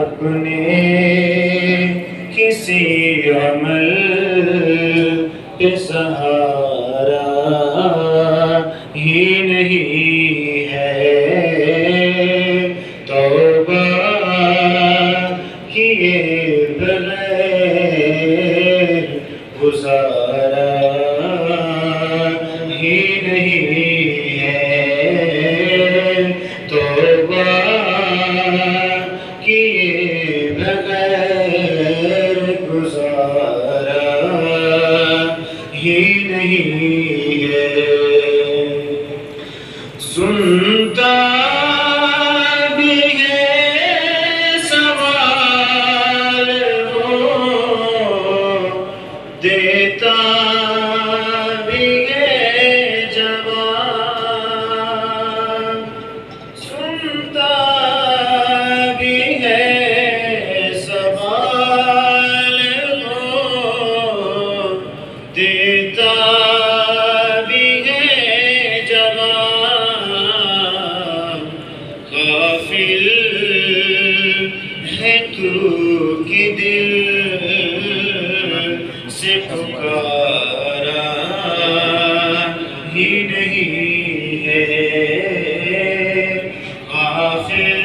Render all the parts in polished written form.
اپنے کسی عمل پہ سہارا ہی نہیں ہے، توبہ کیے بغیر گزارا ہی نہیں ہے، توبہ کیے بغیر گزارا ہی نہیں ہے۔ سنتا بھی ہے سوال وہ، دیتا بھی ہے جواب، سنتا بھی ہے سوال وہ، دیتا بھی ہے جواب، غافل ہے تو کہ دل سے پکارا ہی نہیں ہے، غافل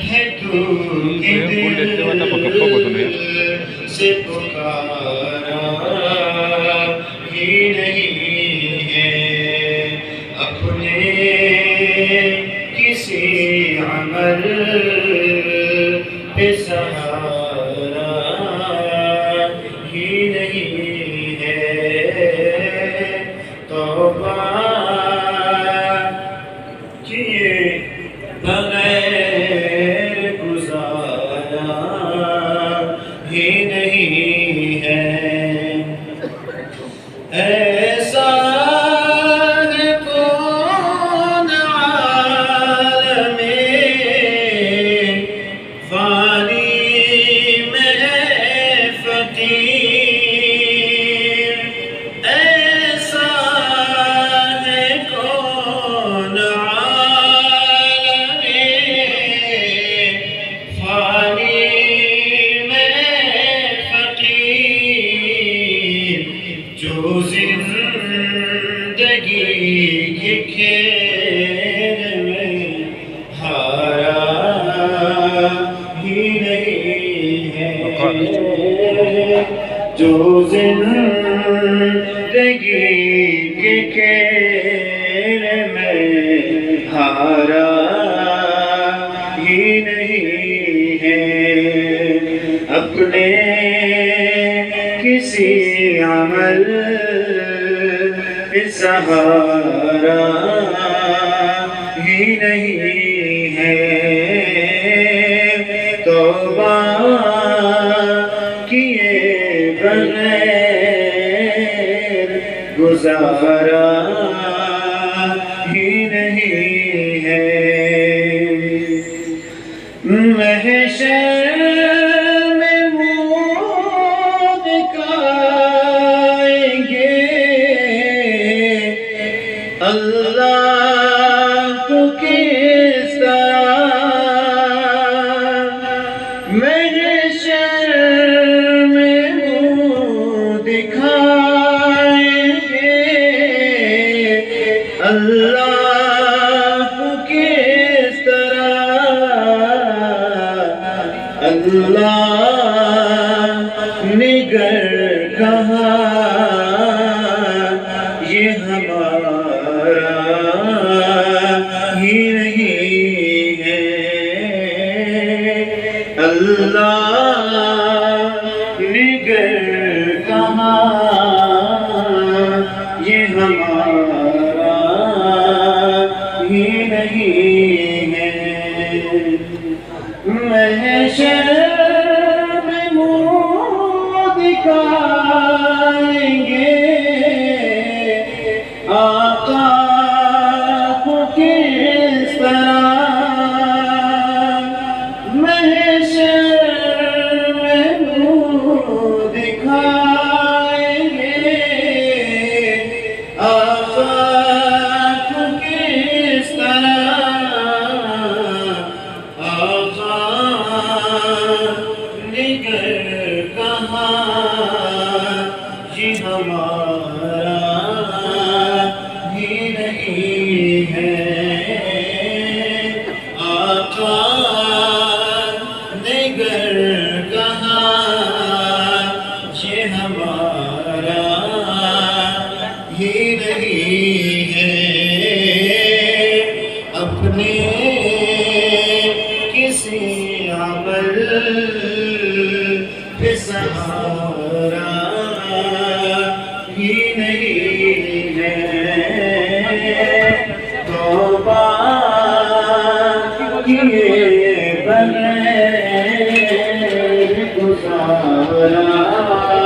ہے تو کہ دل سے پکارا ہی نہیں ہے، اپنے کسی عمل پہ سہارا ہی نہیں ہے، توبہ کیے بغیر گزارا ہی نہیں ہے۔ ایسا ہے کون عالم فانی میں فقیر، ایسا ہے کون عالم فانی میں فقیر، جو زندگی کے کھیل میں ہارا ہی نہیں ہے، جو زندگی کے کھیل میں ہارا ہی نہیں ہے، اپنے کسی عمل پہ سہارا ہی نہیں ہے، توبہ کیے بغیر گزارا ہی نہیں ہے۔ محشر میں منہ دکھائیں گے اللہ کو کس طرح، محشر میں منہ دکھائیں گے اللہ کو کس طرح، اللہ نگر کہاں یہ ہمارا ہی نہیں ہے، اللہ نگر کہاں یہ ہمارا ہی نہیں ہے، محشر میں منہ دکھائیں گے آقا کو کس طرح، محشر میں منہ دکھائیں گے آقا کو کس طرح، کسی عمل پہ سہارا ہی نہیں ہے توبہ کیے بغیر گزارا